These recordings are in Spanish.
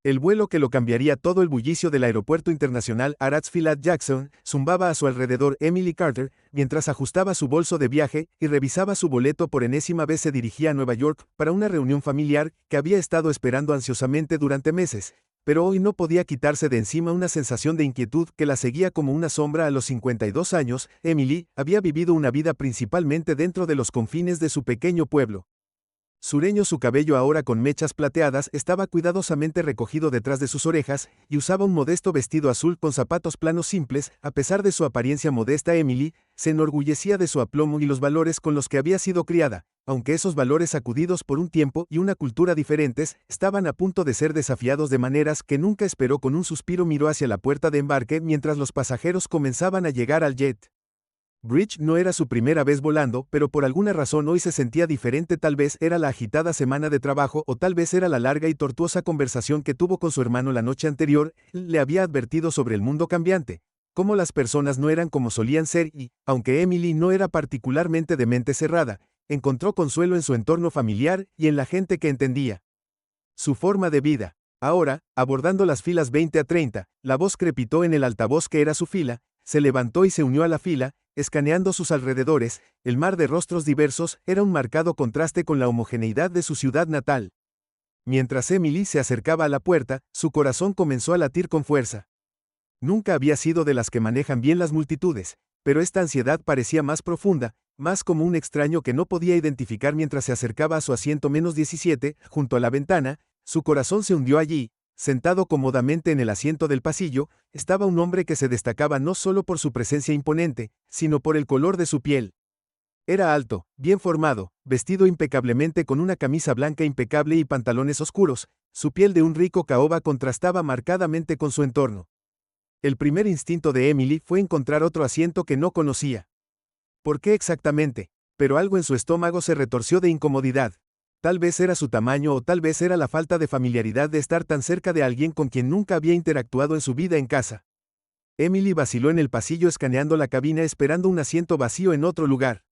El vuelo que lo cambiaría todo. El bullicio del aeropuerto internacional Hartsfield-Jackson zumbaba a su alrededor. Emily Carter, mientras ajustaba su bolso de viaje y revisaba su boleto por enésima vez, se dirigía a Nueva York para una reunión familiar que había estado esperando ansiosamente durante meses, pero hoy no podía quitarse de encima una sensación de inquietud que la seguía como una sombra. A los 52 años, Emily había vivido una vida principalmente dentro de los confines de su pequeño pueblo. Sureño, su cabello ahora con mechas plateadas estaba cuidadosamente recogido detrás de sus orejas, y usaba un modesto vestido azul con zapatos planos simples. A pesar de su apariencia modesta, Emily se enorgullecía de su aplomo y los valores con los que había sido criada, aunque esos valores, sacudidos por un tiempo y una cultura diferentes, estaban a punto de ser desafiados de maneras que nunca esperó. Con un suspiro miró hacia la puerta de embarque mientras los pasajeros comenzaban a llegar al jet. Bridge no era su primera vez volando, pero por alguna razón hoy se sentía diferente. Tal vez era la agitada semana de trabajo, o tal vez era la larga y tortuosa conversación que tuvo con su hermano la noche anterior. Él le había advertido sobre el mundo cambiante, cómo las personas no eran como solían ser y, aunque Emily no era particularmente de mente cerrada, encontró consuelo en su entorno familiar y en la gente que entendía su forma de vida. Ahora, abordando las filas 20 a 30, la voz crepitó en el altavoz que era su fila. Se levantó y se unió a la fila, escaneando sus alrededores. El mar de rostros diversos era un marcado contraste con la homogeneidad de su ciudad natal. Mientras Emily se acercaba a la puerta, su corazón comenzó a latir con fuerza. Nunca había sido de las que manejan bien las multitudes, pero esta ansiedad parecía más profunda, más como un extraño que no podía identificar. Mientras se acercaba a su asiento -17, junto a la ventana, su corazón se hundió allí. Sentado cómodamente en el asiento del pasillo, estaba un hombre que se destacaba no solo por su presencia imponente, sino por el color de su piel. Era alto, bien formado, vestido impecablemente con una camisa blanca impecable y pantalones oscuros. Su piel de un rico caoba contrastaba marcadamente con su entorno. El primer instinto de Emily fue encontrar otro asiento que no conocía. ¿Por qué exactamente? Pero algo en su estómago se retorció de incomodidad. Tal vez era su tamaño, o tal vez era la falta de familiaridad de estar tan cerca de alguien con quien nunca había interactuado en su vida en casa. Emily vaciló en el pasillo, escaneando la cabina, esperando un asiento vacío en otro lugar.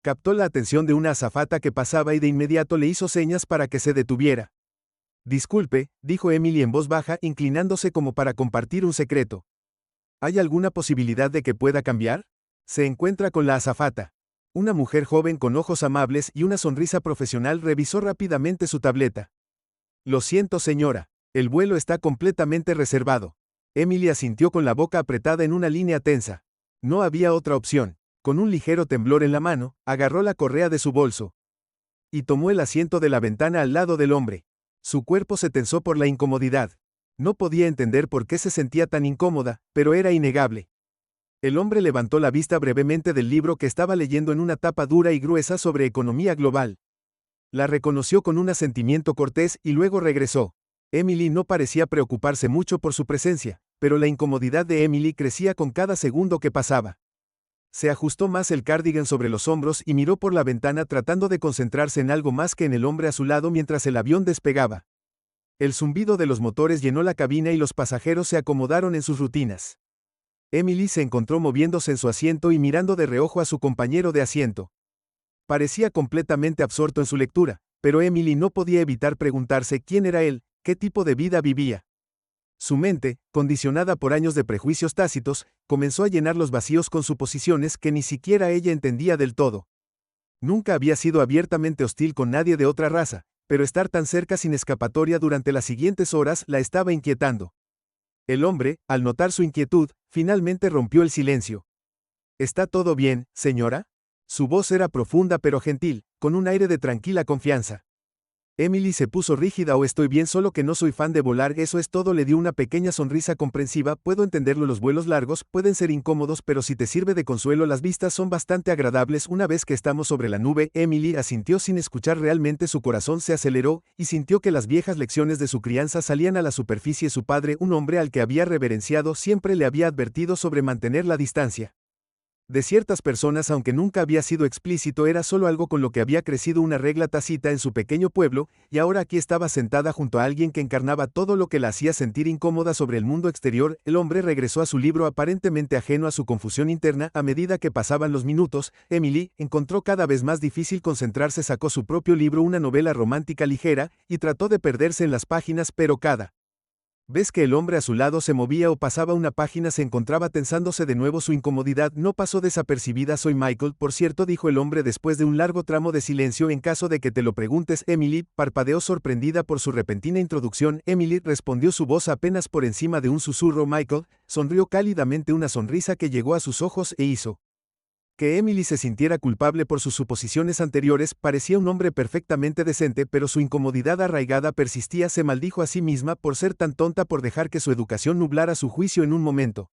Captó la atención de una azafata que pasaba y de inmediato le hizo señas para que se detuviera. «Disculpe», dijo Emily en voz baja, inclinándose como para compartir un secreto. «¿Hay alguna posibilidad de que pueda cambiar?» Se encuentra con la azafata. Una mujer joven con ojos amables y una sonrisa profesional revisó rápidamente su tableta. «Lo siento, señora. El vuelo está completamente reservado». Emily asintió con la boca apretada en una línea tensa. No había otra opción. Con un ligero temblor en la mano, agarró la correa de su bolso y tomó el asiento de la ventana al lado del hombre. Su cuerpo se tensó por la incomodidad. No podía entender por qué se sentía tan incómoda, pero era innegable. El hombre levantó la vista brevemente del libro que estaba leyendo en una tapa dura y gruesa sobre economía global. La reconoció con un asentimiento cortés y luego regresó. Emily no parecía preocuparse mucho por su presencia, pero la incomodidad de Emily crecía con cada segundo que pasaba. Se ajustó más el cardigan sobre los hombros y miró por la ventana, tratando de concentrarse en algo más que en el hombre a su lado mientras el avión despegaba. El zumbido de los motores llenó la cabina y los pasajeros se acomodaron en sus rutinas. Emily se encontró moviéndose en su asiento y mirando de reojo a su compañero de asiento. Parecía completamente absorto en su lectura, pero Emily no podía evitar preguntarse quién era él, qué tipo de vida vivía. Su mente, condicionada por años de prejuicios tácitos, comenzó a llenar los vacíos con suposiciones que ni siquiera ella entendía del todo. Nunca había sido abiertamente hostil con nadie de otra raza, pero estar tan cerca sin escapatoria durante las siguientes horas la estaba inquietando. El hombre, al notar su inquietud, finalmente rompió el silencio. «¿Está todo bien, señora?» Su voz era profunda pero gentil, con un aire de tranquila confianza. Emily se puso rígida. «Oh, estoy bien, solo que no soy fan de volar, eso es todo». Le dio una pequeña sonrisa comprensiva. «Puedo entenderlo, los vuelos largos pueden ser incómodos, pero si te sirve de consuelo, las vistas son bastante agradables una vez que estamos sobre la nube». Emily asintió sin escuchar realmente. Su corazón se aceleró, y sintió que las viejas lecciones de su crianza salían a la superficie. Su padre, un hombre al que había reverenciado, siempre le había advertido sobre mantener la distancia de ciertas personas, aunque nunca había sido explícito. Era solo algo con lo que había crecido, una regla tácita en su pequeño pueblo, y ahora aquí estaba sentada junto a alguien que encarnaba todo lo que la hacía sentir incómoda sobre el mundo exterior. El hombre regresó a su libro, aparentemente ajeno a su confusión interna. A medida que pasaban los minutos, Emily encontró cada vez más difícil concentrarse. Sacó su propio libro, una novela romántica ligera, y trató de perderse en las páginas, pero cada Ves que el hombre a su lado se movía o pasaba una página, se encontraba tensándose de nuevo. Su incomodidad no pasó desapercibida. Soy Michael, por cierto, dijo el hombre después de un largo tramo de silencio. En caso de que te lo preguntes, Emily, parpadeó sorprendida por su repentina introducción. Emily, respondió su voz apenas por encima de un susurro. Michael sonrió cálidamente, una sonrisa que llegó a sus ojos e hizo que Emily se sintiera culpable por sus suposiciones anteriores. Parecía un hombre perfectamente decente, pero su incomodidad arraigada persistía. Se maldijo a sí misma por ser tan tonta, por dejar que su educación nublara su juicio en un momento.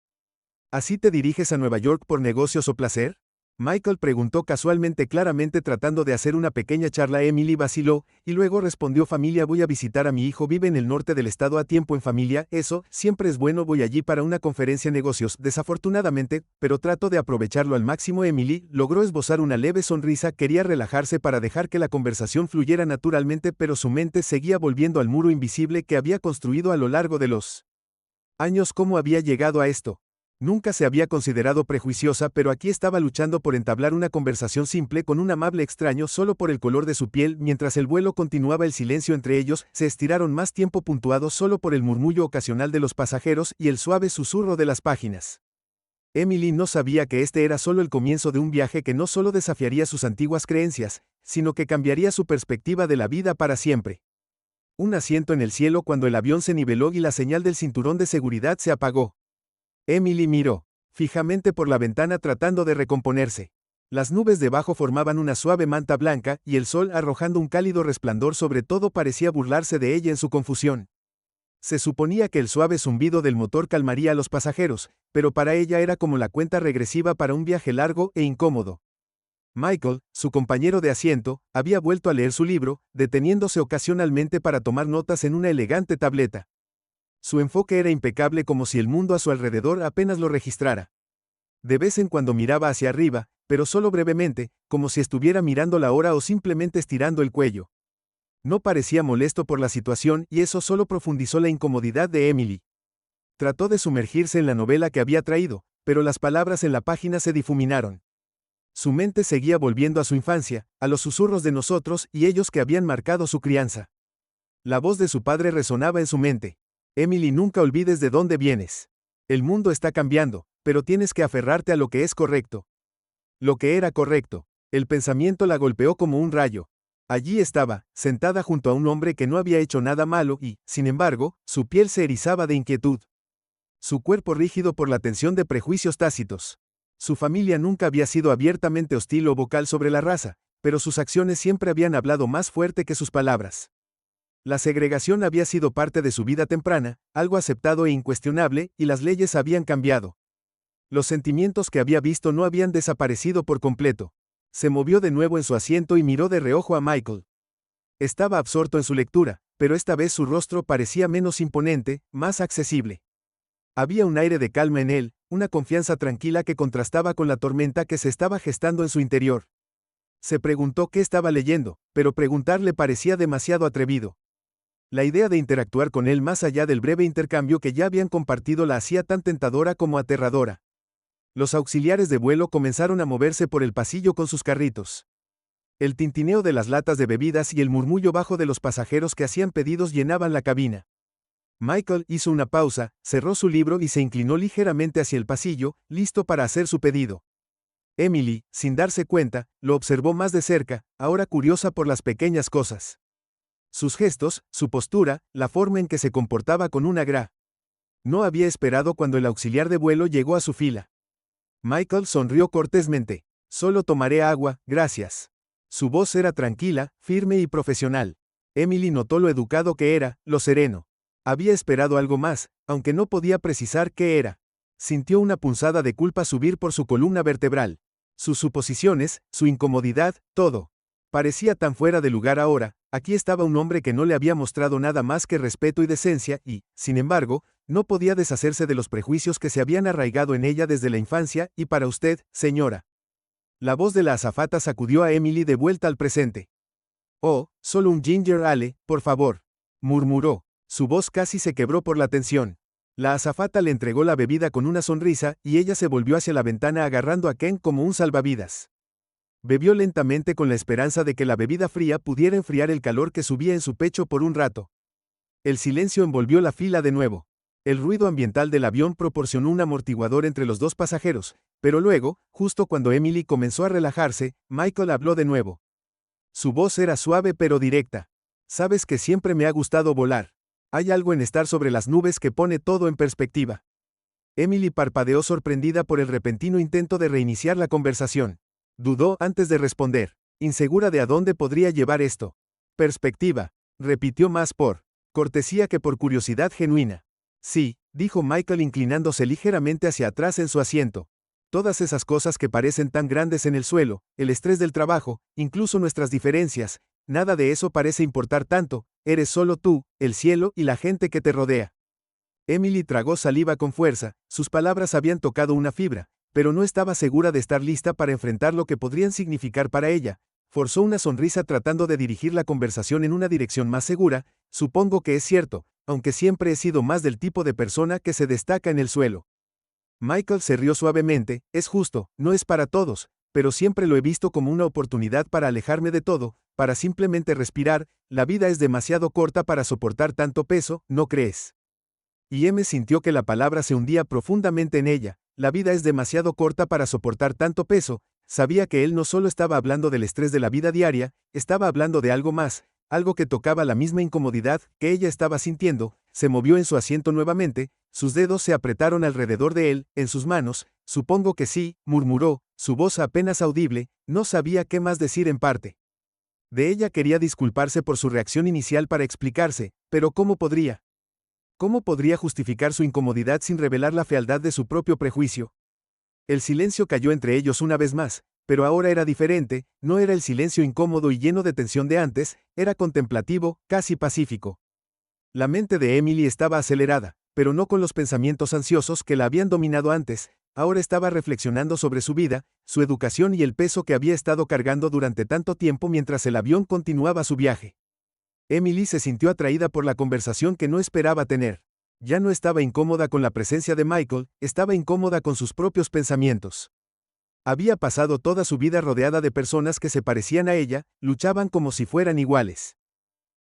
¿Así te diriges a Nueva York por negocios o placer? Michael preguntó casualmente, claramente tratando de hacer una pequeña charla. Emily vaciló, y luego respondió: familia, voy a visitar a mi hijo, vive en el norte del estado. A tiempo en familia, eso, siempre es bueno. Voy allí para una conferencia de negocios, desafortunadamente, pero trato de aprovecharlo al máximo. Emily logró esbozar una leve sonrisa, quería relajarse para dejar que la conversación fluyera naturalmente, pero su mente seguía volviendo al muro invisible que había construido a lo largo de los años. ¿Cómo había llegado a esto? Nunca se había considerado prejuiciosa, pero aquí estaba luchando por entablar una conversación simple con un amable extraño solo por el color de su piel. Mientras el vuelo continuaba, el silencio entre ellos se estiraron más tiempo, puntuado solo por el murmullo ocasional de los pasajeros y el suave susurro de las páginas. Emily no sabía que este era solo el comienzo de un viaje que no solo desafiaría sus antiguas creencias, sino que cambiaría su perspectiva de la vida para siempre. Un asiento en el cielo cuando el avión se niveló y la señal del cinturón de seguridad se apagó. Emily miró fijamente por la ventana tratando de recomponerse. Las nubes debajo formaban una suave manta blanca, y el sol, arrojando un cálido resplandor sobre todo, parecía burlarse de ella en su confusión. Se suponía que el suave zumbido del motor calmaría a los pasajeros, pero para ella era como la cuenta regresiva para un viaje largo e incómodo. Michael, su compañero de asiento, había vuelto a leer su libro, deteniéndose ocasionalmente para tomar notas en una elegante tableta. Su enfoque era impecable, como si el mundo a su alrededor apenas lo registrara. De vez en cuando miraba hacia arriba, pero solo brevemente, como si estuviera mirando la hora o simplemente estirando el cuello. No parecía molesto por la situación, y eso solo profundizó la incomodidad de Emily. Trató de sumergirse en la novela que había traído, pero las palabras en la página se difuminaron. Su mente seguía volviendo a su infancia, a los susurros de nosotros y ellos que habían marcado su crianza. La voz de su padre resonaba en su mente. Emily, nunca olvides de dónde vienes. El mundo está cambiando, pero tienes que aferrarte a lo que es correcto. Lo que era correcto. El pensamiento la golpeó como un rayo. Allí estaba, sentada junto a un hombre que no había hecho nada malo y, sin embargo, su piel se erizaba de inquietud. Su cuerpo rígido por la tensión de prejuicios tácitos. Su familia nunca había sido abiertamente hostil o vocal sobre la raza, pero sus acciones siempre habían hablado más fuerte que sus palabras. La segregación había sido parte de su vida temprana, algo aceptado e incuestionable, y las leyes habían cambiado. Los sentimientos que había visto no habían desaparecido por completo. Se movió de nuevo en su asiento y miró de reojo a Michael. Estaba absorto en su lectura, pero esta vez su rostro parecía menos imponente, más accesible. Había un aire de calma en él, una confianza tranquila que contrastaba con la tormenta que se estaba gestando en su interior. Se preguntó qué estaba leyendo, pero preguntarle parecía demasiado atrevido. La idea de interactuar con él más allá del breve intercambio que ya habían compartido la hacía tan tentadora como aterradora. Los auxiliares de vuelo comenzaron a moverse por el pasillo con sus carritos. El tintineo de las latas de bebidas y el murmullo bajo de los pasajeros que hacían pedidos llenaban la cabina. Michael hizo una pausa, cerró su libro y se inclinó ligeramente hacia el pasillo, listo para hacer su pedido. Emily, sin darse cuenta, lo observó más de cerca, ahora curiosa por las pequeñas cosas. Sus gestos, su postura, la forma en que se comportaba con una gra. No había esperado cuando el auxiliar de vuelo llegó a su fila. Michael sonrió cortésmente. Solo tomaré agua, gracias. Su voz era tranquila, firme y profesional. Emily notó lo educado que era, lo sereno. Había esperado algo más, aunque no podía precisar qué era. Sintió una punzada de culpa subir por su columna vertebral. Sus suposiciones, su incomodidad, todo. Parecía tan fuera de lugar ahora. Aquí estaba un hombre que no le había mostrado nada más que respeto y decencia y, sin embargo, no podía deshacerse de los prejuicios que se habían arraigado en ella desde la infancia. Y para usted, señora. La voz de la azafata sacudió a Emily de vuelta al presente. Oh, solo un ginger ale, por favor, murmuró. Su voz casi se quebró por la tensión. La azafata le entregó la bebida con una sonrisa y ella se volvió hacia la ventana agarrando a Ken como un salvavidas. Bebió lentamente con la esperanza de que la bebida fría pudiera enfriar el calor que subía en su pecho por un rato. El silencio envolvió la fila de nuevo. El ruido ambiental del avión proporcionó un amortiguador entre los dos pasajeros, pero luego, justo cuando Emily comenzó a relajarse, Michael habló de nuevo. Su voz era suave pero directa. Sabes que siempre me ha gustado volar. Hay algo en estar sobre las nubes que pone todo en perspectiva. Emily parpadeó sorprendida por el repentino intento de reiniciar la conversación. Dudó antes de responder, insegura de a dónde podría llevar esto. Perspectiva, repitió más por cortesía que por curiosidad genuina. Sí, dijo Michael inclinándose ligeramente hacia atrás en su asiento. Todas esas cosas que parecen tan grandes en el suelo, el estrés del trabajo, incluso nuestras diferencias, nada de eso parece importar tanto, eres solo tú, el cielo y la gente que te rodea. Emily tragó saliva con fuerza, sus palabras habían tocado una fibra, pero no estaba segura de estar lista para enfrentar lo que podrían significar para ella. Forzó una sonrisa tratando de dirigir la conversación en una dirección más segura. Supongo que es cierto, aunque siempre he sido más del tipo de persona que se destaca en el suelo. Michael se rió suavemente, es justo, no es para todos, pero siempre lo he visto como una oportunidad para alejarme de todo, para simplemente respirar. La vida es demasiado corta para soportar tanto peso, ¿no crees? Y M sintió que la palabra se hundía profundamente en ella. La vida es demasiado corta para soportar tanto peso. Sabía que él no solo estaba hablando del estrés de la vida diaria, estaba hablando de algo más, algo que tocaba la misma incomodidad que ella estaba sintiendo. Se movió en su asiento nuevamente, sus dedos se apretaron alrededor de él, en sus manos. Supongo que sí, murmuró, su voz apenas audible, no sabía qué más decir en parte. De ella quería disculparse por su reacción inicial para explicarse, pero ¿cómo podría? ¿Cómo podría justificar su incomodidad sin revelar la fealdad de su propio prejuicio? El silencio cayó entre ellos una vez más, pero ahora era diferente, no era el silencio incómodo y lleno de tensión de antes, era contemplativo, casi pacífico. La mente de Emily estaba acelerada, pero no con los pensamientos ansiosos que la habían dominado antes. Ahora estaba reflexionando sobre su vida, su educación y el peso que había estado cargando durante tanto tiempo mientras el avión continuaba su viaje. Emily se sintió atraída por la conversación que no esperaba tener. Ya no estaba incómoda con la presencia de Michael, estaba incómoda con sus propios pensamientos. Había pasado toda su vida rodeada de personas que se parecían a ella, luchaban como si fueran iguales.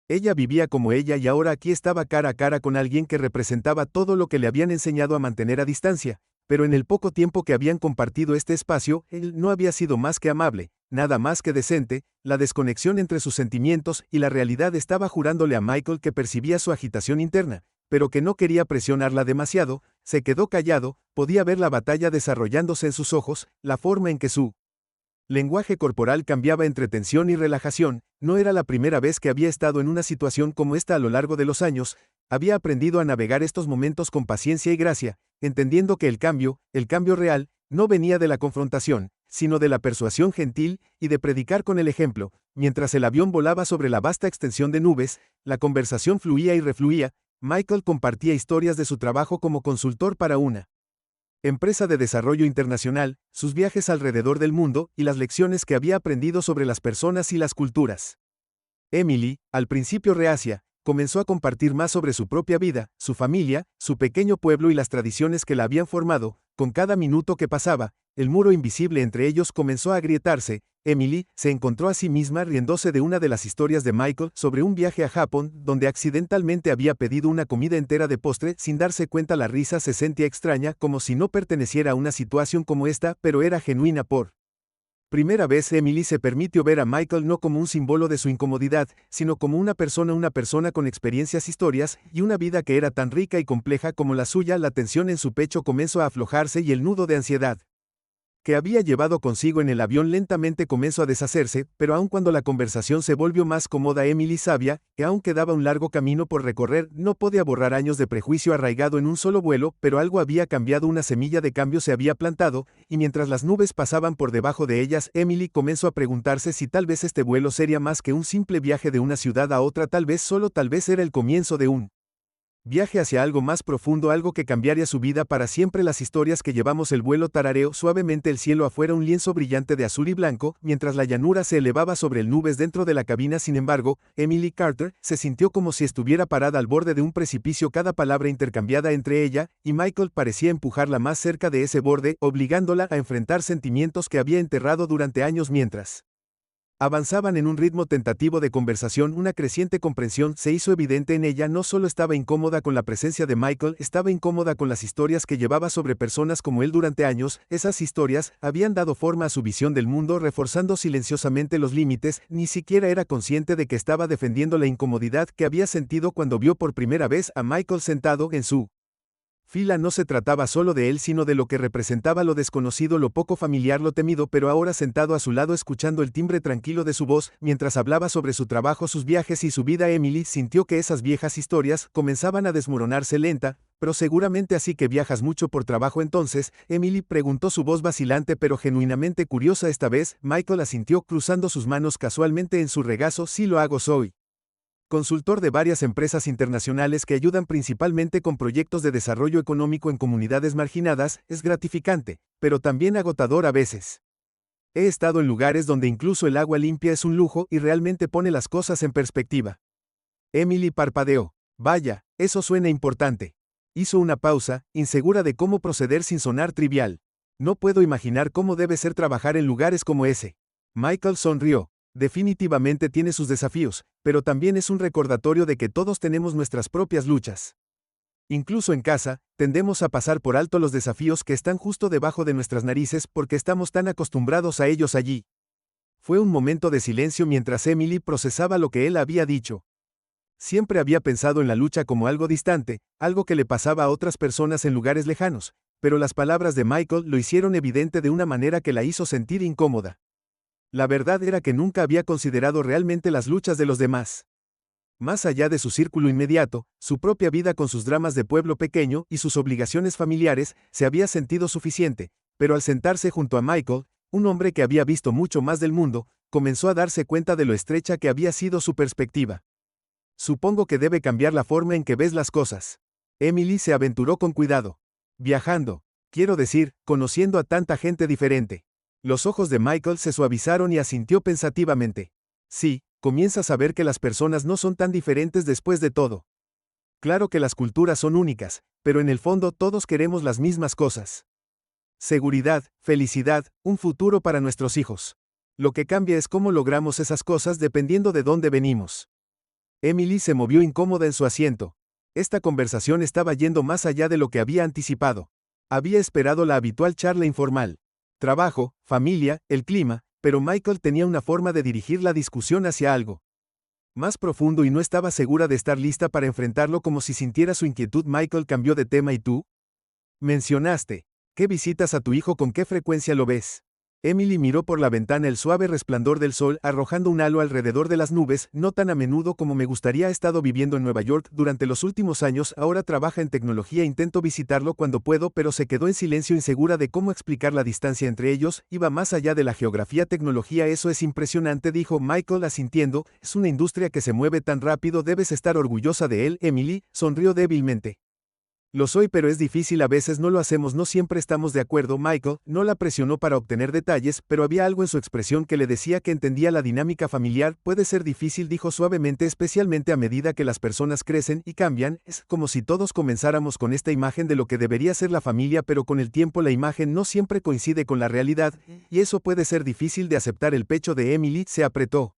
Ella vivía como ella y ahora aquí estaba cara a cara con alguien que representaba todo lo que le habían enseñado a mantener a distancia, pero en el poco tiempo que habían compartido este espacio, él no había sido más que amable, nada más que decente. La desconexión entre sus sentimientos y la realidad estaba jurándole a Michael que percibía su agitación interna, pero que no quería presionarla demasiado. Se quedó callado, podía ver la batalla desarrollándose en sus ojos, la forma en que su lenguaje corporal cambiaba entre tensión y relajación. No era la primera vez que había estado en una situación como esta a lo largo de los años. Había aprendido a navegar estos momentos con paciencia y gracia, entendiendo que el cambio real, no venía de la confrontación, sino de la persuasión gentil y de predicar con el ejemplo. Mientras el avión volaba sobre la vasta extensión de nubes, la conversación fluía y refluía. Michael compartía historias de su trabajo como consultor para una empresa de desarrollo internacional, sus viajes alrededor del mundo y las lecciones que había aprendido sobre las personas y las culturas. Emily, al principio reacia, comenzó a compartir más sobre su propia vida, su familia, su pequeño pueblo y las tradiciones que la habían formado. Con cada minuto que pasaba, el muro invisible entre ellos comenzó a agrietarse. Emily se encontró a sí misma riéndose de una de las historias de Michael sobre un viaje a Japón donde accidentalmente había pedido una comida entera de postre sin darse cuenta. La risa se sentía extraña, como si no perteneciera a una situación como esta, pero era genuina por primera vez. Emily se permitió ver a Michael no como un símbolo de su incomodidad, sino como una persona con experiencias, historias, y una vida que era tan rica y compleja como la suya. La tensión en su pecho comenzó a aflojarse y el nudo de ansiedad que había llevado consigo en el avión lentamente comenzó a deshacerse, pero aun cuando la conversación se volvió más cómoda, Emily sabía que aún quedaba un largo camino por recorrer. No podía borrar años de prejuicio arraigado en un solo vuelo, pero algo había cambiado, una semilla de cambio se había plantado, y mientras las nubes pasaban por debajo de ellas, Emily comenzó a preguntarse si tal vez este vuelo sería más que un simple viaje de una ciudad a otra. Tal vez, solo tal vez, era el comienzo de un viaje hacia algo más profundo, algo que cambiaría su vida para siempre. Las historias que llevamos. El vuelo tarareó suavemente el cielo afuera, un lienzo brillante de azul y blanco, mientras la llanura se elevaba sobre el nubes dentro de la cabina. Sin embargo, Emily Carter se sintió como si estuviera parada al borde de un precipicio. Cada palabra intercambiada entre ella y Michael parecía empujarla más cerca de ese borde, obligándola a enfrentar sentimientos que había enterrado durante años. Mientras Avanzaban en un ritmo tentativo de conversación. Una creciente comprensión se hizo evidente en ella. No solo estaba incómoda con la presencia de Michael, estaba incómoda con las historias que llevaba sobre personas como él durante años. Esas historias habían dado forma a su visión del mundo, reforzando silenciosamente los límites. Ni siquiera era consciente de que estaba defendiendo la incomodidad que había sentido cuando vio por primera vez a Michael sentado en su fila. No se trataba solo de él, sino de lo que representaba, lo desconocido, lo poco familiar, lo temido, pero ahora sentado a su lado, escuchando el timbre tranquilo de su voz, mientras hablaba sobre su trabajo, sus viajes y su vida, Emily sintió que esas viejas historias comenzaban a desmoronarse lenta. Pero seguramente así que viajas mucho por trabajo entonces, Emily preguntó, su voz vacilante pero genuinamente curiosa esta vez. Michael asintió, cruzando sus manos casualmente en su regazo. Sí lo hago, soy consultor de varias empresas internacionales que ayudan principalmente con proyectos de desarrollo económico en comunidades marginadas. Es gratificante, pero también agotador a veces. He estado en lugares donde incluso el agua limpia es un lujo y realmente pone las cosas en perspectiva. Emily parpadeó. Vaya, eso suena importante. Hizo una pausa, insegura de cómo proceder sin sonar trivial. No puedo imaginar cómo debe ser trabajar en lugares como ese. Michael sonrió. Definitivamente tiene sus desafíos, pero también es un recordatorio de que todos tenemos nuestras propias luchas. Incluso en casa, tendemos a pasar por alto los desafíos que están justo debajo de nuestras narices porque estamos tan acostumbrados a ellos allí. Fue un momento de silencio mientras Emily procesaba lo que él había dicho. Siempre había pensado en la lucha como algo distante, algo que le pasaba a otras personas en lugares lejanos, pero las palabras de Michael lo hicieron evidente de una manera que la hizo sentir incómoda. La verdad era que nunca había considerado realmente las luchas de los demás. Más allá de su círculo inmediato, su propia vida con sus dramas de pueblo pequeño y sus obligaciones familiares, se había sentido suficiente, pero al sentarse junto a Michael, un hombre que había visto mucho más del mundo, comenzó a darse cuenta de lo estrecha que había sido su perspectiva. Supongo que debe cambiar la forma en que ves las cosas. Emily se aventuró con cuidado. Viajando. Quiero decir, conociendo a tanta gente diferente. Los ojos de Michael se suavizaron y asintió pensativamente. Sí, comienzas a ver que las personas no son tan diferentes después de todo. Claro que las culturas son únicas, pero en el fondo todos queremos las mismas cosas. Seguridad, felicidad, un futuro para nuestros hijos. Lo que cambia es cómo logramos esas cosas dependiendo de dónde venimos. Emily se movió incómoda en su asiento. Esta conversación estaba yendo más allá de lo que había anticipado. Había esperado la habitual charla informal. Trabajo, familia, el clima, pero Michael tenía una forma de dirigir la discusión hacia algo más profundo y no estaba segura de estar lista para enfrentarlo, como si sintiera su inquietud. Michael cambió de tema. ¿Y tú? Mencionaste que visitas a tu hijo. ¿Con qué frecuencia lo ves? Emily miró por la ventana el suave resplandor del sol arrojando un halo alrededor de las nubes. No tan a menudo como me gustaría. He estado viviendo en Nueva York durante los últimos años, ahora trabaja en tecnología. Intento visitarlo cuando puedo, pero se quedó en silencio, insegura de cómo explicar la distancia entre ellos. Iba más allá de la geografía. Tecnología, eso es impresionante, dijo Michael asintiendo. Es una industria que se mueve tan rápido. Debes estar orgullosa de él. Emily sonrió débilmente. Lo soy, pero es difícil, a veces no lo hacemos, no siempre estamos de acuerdo. Michael no la presionó para obtener detalles, pero había algo en su expresión que le decía que entendía la dinámica familiar. Puede ser difícil, dijo suavemente, especialmente a medida que las personas crecen y cambian. Es como si todos comenzáramos con esta imagen de lo que debería ser la familia, pero con el tiempo la imagen no siempre coincide con la realidad, y eso puede ser difícil de aceptar. El pecho de Emily se apretó.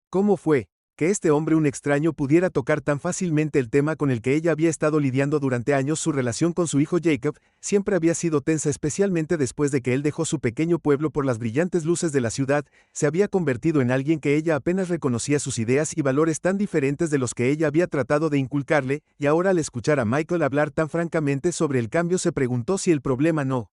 ¿Cómo fue que este hombre, un extraño, pudiera tocar tan fácilmente el tema con el que ella había estado lidiando durante años? Su relación con su hijo Jacob siempre había sido tensa, especialmente después de que él dejó su pequeño pueblo por las brillantes luces de la ciudad. Se había convertido en alguien que ella apenas reconocía, sus ideas y valores tan diferentes de los que ella había tratado de inculcarle, y ahora al escuchar a Michael hablar tan francamente sobre el cambio, se preguntó si el problema no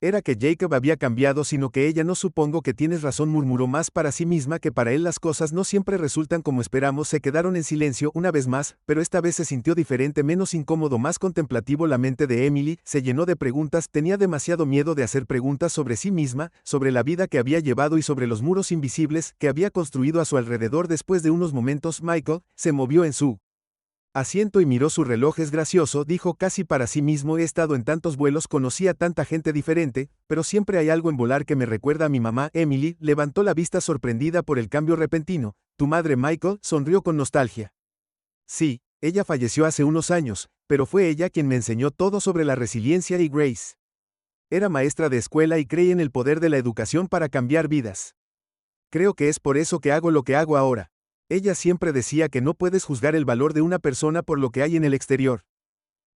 era que Jacob había cambiado, sino que ella no. Supongo que tienes razón, murmuró, más para sí misma que para él. Las cosas no siempre resultan como esperamos. Se quedaron en silencio una vez más, pero esta vez se sintió diferente, menos incómodo, más contemplativo. La mente de Emily se llenó de preguntas. Tenía demasiado miedo de hacer preguntas sobre sí misma, sobre la vida que había llevado y sobre los muros invisibles que había construido a su alrededor. Después de unos momentos, Michael se movió en su asiento y miró su reloj. Es gracioso, dijo casi para sí mismo, he estado en tantos vuelos, conocí a tanta gente diferente, pero siempre hay algo en volar que me recuerda a mi mamá. Emily levantó la vista sorprendida por el cambio repentino. ¿Tu madre? Michael sonrió con nostalgia. Sí, ella falleció hace unos años, pero fue ella quien me enseñó todo sobre la resiliencia y Grace. Era maestra de escuela y creía en el poder de la educación para cambiar vidas. Creo que es por eso que hago lo que hago ahora. Ella siempre decía que no puedes juzgar el valor de una persona por lo que hay en el exterior.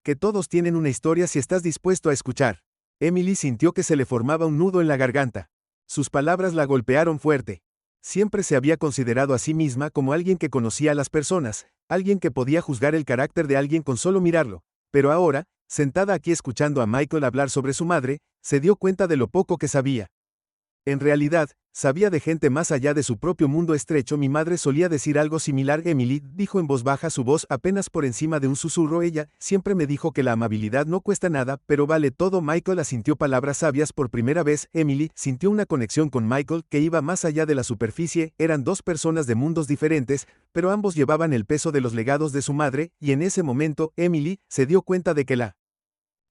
Que todos tienen una historia si estás dispuesto a escuchar. Emily sintió que se le formaba un nudo en la garganta. Sus palabras la golpearon fuerte. Siempre se había considerado a sí misma como alguien que conocía a las personas, alguien que podía juzgar el carácter de alguien con solo mirarlo. Pero ahora, sentada aquí escuchando a Michael hablar sobre su madre, se dio cuenta de lo poco que sabía. En realidad, sabía de gente más allá de su propio mundo estrecho. Mi madre solía decir algo similar. Emily dijo en voz baja, su voz apenas por encima de un susurro. Ella siempre me dijo que la amabilidad no cuesta nada, pero vale todo. Michael asintió palabras sabias por primera vez. Emily sintió una conexión con Michael que iba más allá de la superficie. Eran dos personas de mundos diferentes, pero ambos llevaban el peso de los legados de su madre, y en ese momento, Emily se dio cuenta de que la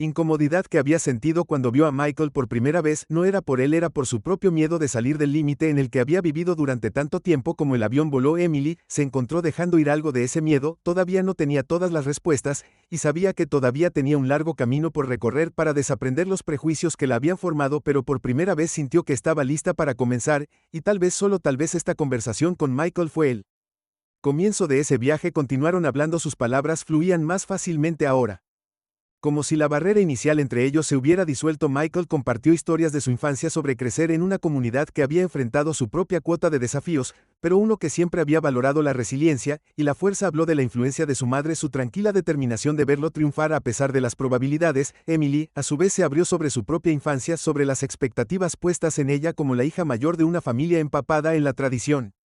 incomodidad que había sentido cuando vio a Michael por primera vez no era por él, era por su propio miedo de salir del límite en el que había vivido durante tanto tiempo. Como el avión voló, Emily se encontró dejando ir algo de ese miedo. Todavía no tenía todas las respuestas, y sabía que todavía tenía un largo camino por recorrer para desaprender los prejuicios que la habían formado, pero por primera vez sintió que estaba lista para comenzar, y tal vez, solo tal vez, esta conversación con Michael fue el comienzo de ese viaje. Continuaron hablando, sus palabras fluían más fácilmente ahora. Como si la barrera inicial entre ellos se hubiera disuelto. Michael compartió historias de su infancia sobre crecer en una comunidad que había enfrentado su propia cuota de desafíos, pero uno que siempre había valorado la resiliencia y la fuerza. Habló de la influencia de su madre, su tranquila determinación de verlo triunfar a pesar de las probabilidades. Emily, a su vez, se abrió sobre su propia infancia, sobre las expectativas puestas en ella como la hija mayor de una familia empapada en la tradición.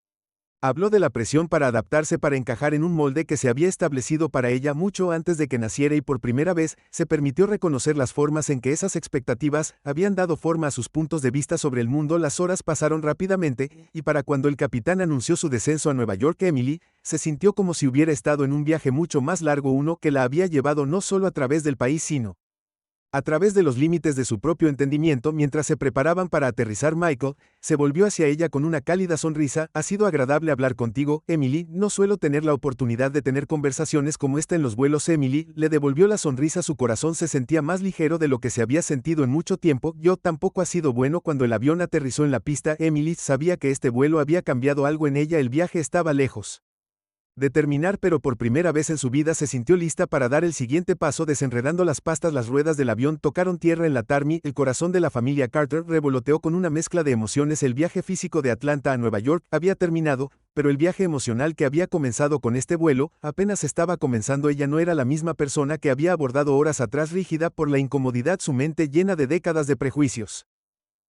Habló de la presión para adaptarse, para encajar en un molde que se había establecido para ella mucho antes de que naciera, y por primera vez se permitió reconocer las formas en que esas expectativas habían dado forma a sus puntos de vista sobre el mundo. Las horas pasaron rápidamente, y para cuando el capitán anunció su descenso a Nueva York, Emily se sintió como si hubiera estado en un viaje mucho más largo, uno que la había llevado no solo a través del país, sino a través de los límites de su propio entendimiento. Mientras se preparaban para aterrizar, Michael se volvió hacia ella con una cálida sonrisa. Ha sido agradable hablar contigo, Emily. No suelo tener la oportunidad de tener conversaciones como esta en los vuelos. Emily le devolvió la sonrisa. Su corazón se sentía más ligero de lo que se había sentido en mucho tiempo. Yo tampoco. Ha sido bueno. Cuando el avión aterrizó en la pista, Emily sabía que este vuelo había cambiado algo en ella. El viaje estaba lejos de terminar, pero por primera vez en su vida se sintió lista para dar el siguiente paso. Desenredando las pastas, las ruedas del avión tocaron tierra en la tarmac. El corazón de la familia Carter revoloteó con una mezcla de emociones. El viaje físico de Atlanta a Nueva York había terminado, pero el viaje emocional que había comenzado con este vuelo apenas estaba comenzando. Ella no era la misma persona que había abordado horas atrás, rígida por la incomodidad, su mente llena de décadas de prejuicios.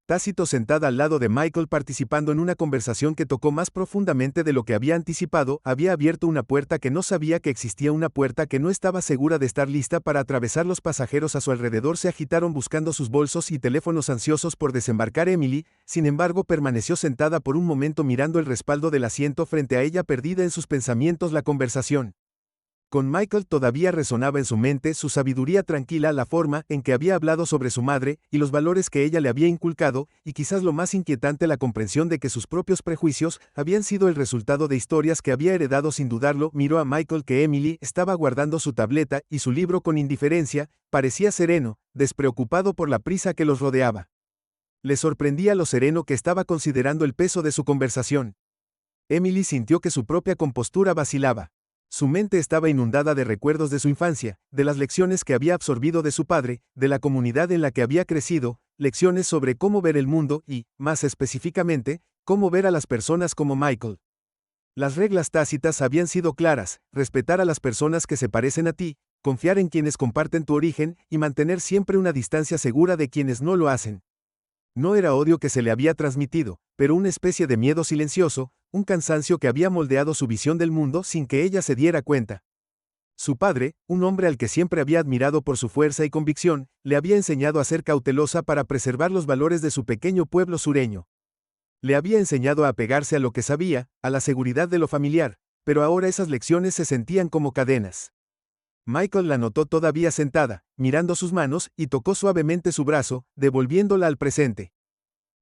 Tácito, sentada al lado de Michael, participando en una conversación que tocó más profundamente de lo que había anticipado, había abierto una puerta que no sabía que existía, una puerta que no estaba segura de estar lista para atravesar. Los pasajeros a su alrededor se agitaron buscando sus bolsos y teléfonos, ansiosos por desembarcar. Emily, sin embargo, permaneció sentada por un momento mirando el respaldo del asiento frente a ella, perdida en sus pensamientos. La conversación con Michael todavía resonaba en su mente, su sabiduría tranquila, la forma en que había hablado sobre su madre y los valores que ella le había inculcado, y quizás lo más inquietante, la comprensión de que sus propios prejuicios habían sido el resultado de historias que había heredado. Sin dudarlo, miró a Michael, que Emily estaba guardando su tableta y su libro con indiferencia. Parecía sereno, despreocupado por la prisa que los rodeaba. Le sorprendía lo sereno que estaba, considerando el peso de su conversación. Emily sintió que su propia compostura vacilaba. Su mente estaba inundada de recuerdos de su infancia, de las lecciones que había absorbido de su padre, de la comunidad en la que había crecido, lecciones sobre cómo ver el mundo y, más específicamente, cómo ver a las personas como Michael. Las reglas tácitas habían sido claras: respetar a las personas que se parecen a ti, confiar en quienes comparten tu origen, y mantener siempre una distancia segura de quienes no lo hacen. No era odio que se le había transmitido, pero una especie de miedo silencioso, un cansancio que había moldeado su visión del mundo sin que ella se diera cuenta. Su padre, un hombre al que siempre había admirado por su fuerza y convicción, le había enseñado a ser cautelosa para preservar los valores de su pequeño pueblo sureño. Le había enseñado a apegarse a lo que sabía, a la seguridad de lo familiar, pero ahora esas lecciones se sentían como cadenas. Michael la notó todavía sentada, mirando sus manos, y tocó suavemente su brazo, devolviéndola al presente.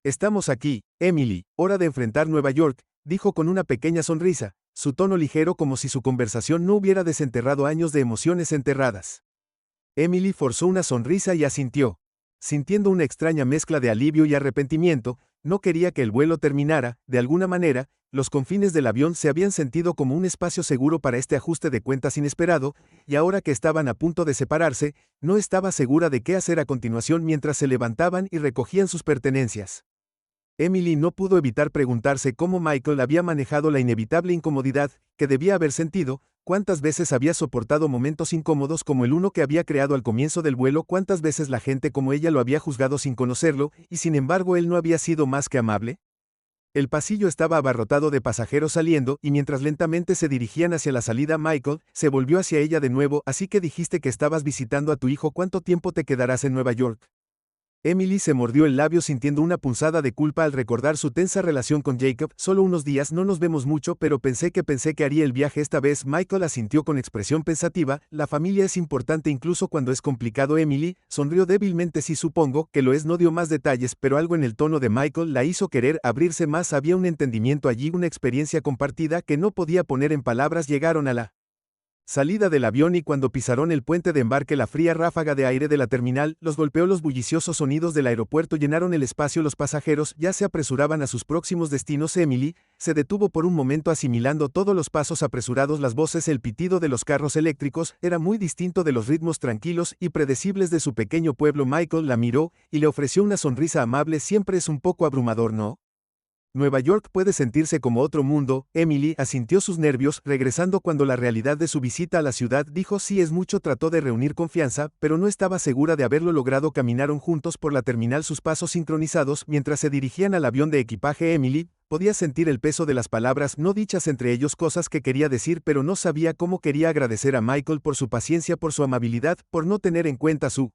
«Estamos aquí, Emily, hora de enfrentar Nueva York», dijo con una pequeña sonrisa, su tono ligero, como si su conversación no hubiera desenterrado años de emociones enterradas. Emily forzó una sonrisa y asintió. Sintiendo una extraña mezcla de alivio y arrepentimiento, No quería que el vuelo terminara, de alguna manera, los confines del avión se habían sentido como un espacio seguro para este ajuste de cuentas inesperado, y ahora que estaban a punto de separarse, no estaba segura de qué hacer a continuación mientras se levantaban y recogían sus pertenencias. Emily no pudo evitar preguntarse cómo Michael había manejado la inevitable incomodidad que debía haber sentido, cuántas veces había soportado momentos incómodos como el uno que había creado al comienzo del vuelo, cuántas veces la gente como ella lo había juzgado sin conocerlo, y sin embargo él no había sido más que amable. El pasillo estaba abarrotado de pasajeros saliendo, y mientras lentamente se dirigían hacia la salida, Michael se volvió hacia ella de nuevo. Así que dijiste que estabas visitando a tu hijo. ¿Cuánto tiempo te quedarás en Nueva York? Emily se mordió el labio sintiendo una punzada de culpa al recordar su tensa relación con Jacob. Solo unos días, no nos vemos mucho, pero pensé que haría el viaje esta vez. Michael asintió con expresión pensativa. La familia es importante incluso cuando es complicado. Emily sonrió débilmente. Sí, supongo que lo es. No dio más detalles, pero algo en el tono de Michael la hizo querer abrirse más. Había un entendimiento allí, una experiencia compartida que no podía poner en palabras. Llegaron a la salida del avión y cuando pisaron el puente de embarque la fría ráfaga de aire de la terminal los golpeó. Los bulliciosos sonidos del aeropuerto llenaron el espacio. Los pasajeros ya se apresuraban a sus próximos destinos. Emily se detuvo por un momento asimilando todos los pasos apresurados, las voces, el pitido de los carros eléctricos. Era muy distinto de los ritmos tranquilos y predecibles de su pequeño pueblo. Michael la miró y le ofreció una sonrisa amable. Siempre es un poco abrumador, ¿no? Nueva York puede sentirse como otro mundo. Emily asintió, sus nervios regresando cuando la realidad de su visita a la ciudad dijo sí es mucho. Trató de reunir confianza, pero no estaba segura de haberlo logrado. Caminaron juntos por la terminal, sus pasos sincronizados mientras se dirigían al avión de equipaje. Emily podía sentir el peso de las palabras no dichas entre ellos, cosas que quería decir pero no sabía cómo. Quería agradecer a Michael por su paciencia, por su amabilidad, por no tener en cuenta su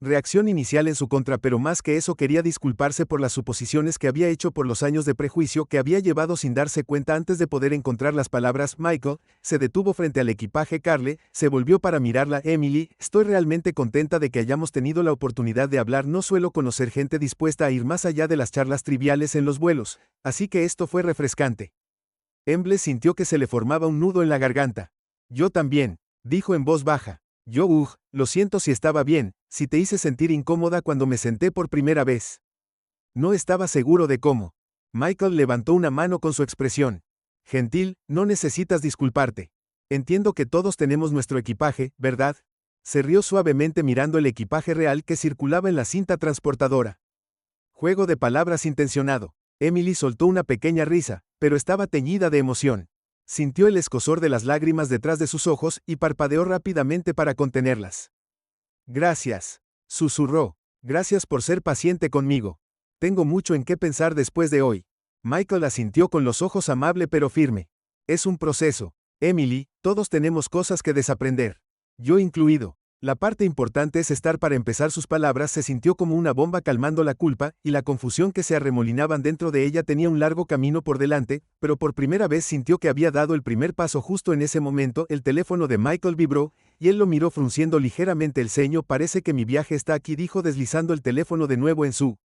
reacción inicial en su contra, pero más que eso quería disculparse por las suposiciones que había hecho, por los años de prejuicio que había llevado sin darse cuenta. Antes de poder encontrar las palabras, Michael se detuvo frente al equipaje. Carle se volvió para mirarla. Emily, estoy realmente contenta de que hayamos tenido la oportunidad de hablar. No suelo conocer gente dispuesta a ir más allá de las charlas triviales en los vuelos, así que esto fue refrescante. Emily sintió que se le formaba un nudo en la garganta. Yo también, dijo en voz baja. Lo siento si estaba bien, si te hice sentir incómoda cuando me senté por primera vez. No estaba seguro de cómo. Michael levantó una mano con su expresión gentil. No necesitas disculparte. Entiendo que todos tenemos nuestro equipaje, ¿verdad? Se rió suavemente mirando el equipaje real que circulaba en la cinta transportadora. Juego de palabras intencionado. Emily soltó una pequeña risa, pero estaba teñida de emoción. Sintió el escozor de las lágrimas detrás de sus ojos y parpadeó rápidamente para contenerlas. Gracias, susurró. Gracias por ser paciente conmigo. Tengo mucho en qué pensar después de hoy. Michael asintió con los ojos amable pero firme. Es un proceso. Emily, todos tenemos cosas que desaprender. Yo incluido. La parte importante es estar. Para empezar, sus palabras se sintió como una bomba calmando la culpa y la confusión que se arremolinaban dentro de ella. Tenía un largo camino por delante, pero por primera vez sintió que había dado el primer paso. Justo en ese momento, el teléfono de Michael vibró, y él lo miró frunciendo ligeramente el ceño. Parece que mi viaje está aquí, dijo deslizando el teléfono de nuevo en su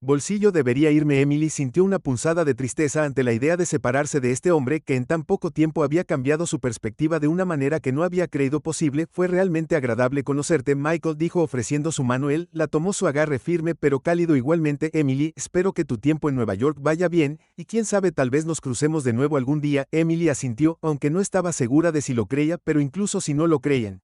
bolsillo. Debería irme. Emily sintió una punzada de tristeza ante la idea de separarse de este hombre que en tan poco tiempo había cambiado su perspectiva de una manera que no había creído posible. Fue realmente agradable conocerte, Michael dijo ofreciendo su mano. Él la tomó, su agarre firme pero cálido. Igualmente, Emily, espero que tu tiempo en Nueva York vaya bien, y quién sabe, tal vez nos crucemos de nuevo algún día. Emily asintió, aunque no estaba segura de si lo creía, pero incluso si no lo creían,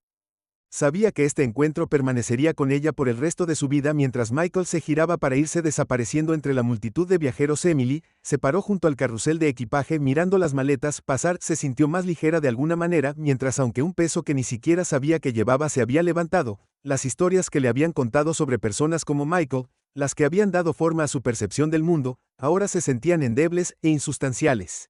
sabía que este encuentro permanecería con ella por el resto de su vida. Mientras Michael se giraba para irse desapareciendo entre la multitud de viajeros, Emily se paró junto al carrusel de equipaje mirando las maletas pasar. Se sintió más ligera de alguna manera, mientras, aunque un peso que ni siquiera sabía que llevaba se había levantado, las historias que le habían contado sobre personas como Michael, las que habían dado forma a su percepción del mundo, ahora se sentían endebles e insustanciales.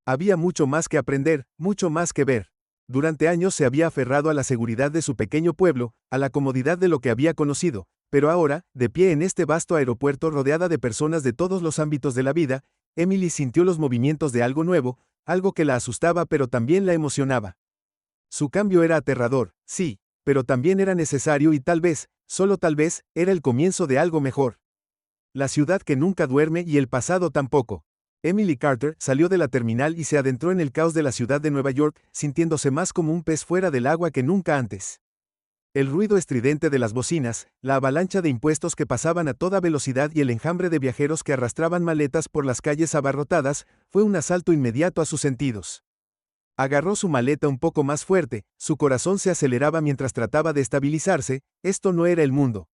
Había mucho más que aprender, mucho más que ver. Durante años se había aferrado a la seguridad de su pequeño pueblo, a la comodidad de lo que había conocido, pero ahora, de pie en este vasto aeropuerto rodeada de personas de todos los ámbitos de la vida, Emily sintió los movimientos de algo nuevo, algo que la asustaba pero también la emocionaba. Su cambio era aterrador, sí, pero también era necesario y tal vez, solo tal vez, era el comienzo de algo mejor. La ciudad que nunca duerme y el pasado tampoco. Emily Carter salió de la terminal y se adentró en el caos de la ciudad de Nueva York, sintiéndose más como un pez fuera del agua que nunca antes. El ruido estridente de las bocinas, la avalancha de impuestos que pasaban a toda velocidad y el enjambre de viajeros que arrastraban maletas por las calles abarrotadas, fue un asalto inmediato a sus sentidos. Agarró su maleta un poco más fuerte, su corazón se aceleraba mientras trataba de estabilizarse, esto no era el mundo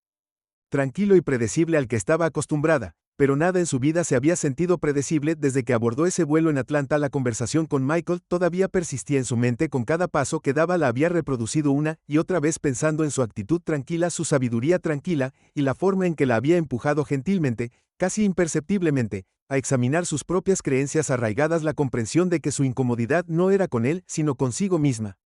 tranquilo y predecible al que estaba acostumbrada, pero nada en su vida se había sentido predecible desde que abordó ese vuelo en Atlanta. La conversación con Michael todavía persistía en su mente, con cada paso que daba la había reproducido una y otra vez pensando en su actitud tranquila, su sabiduría tranquila, y la forma en que la había empujado gentilmente, casi imperceptiblemente, a examinar sus propias creencias arraigadas, la comprensión de que su incomodidad no era con él, sino consigo misma.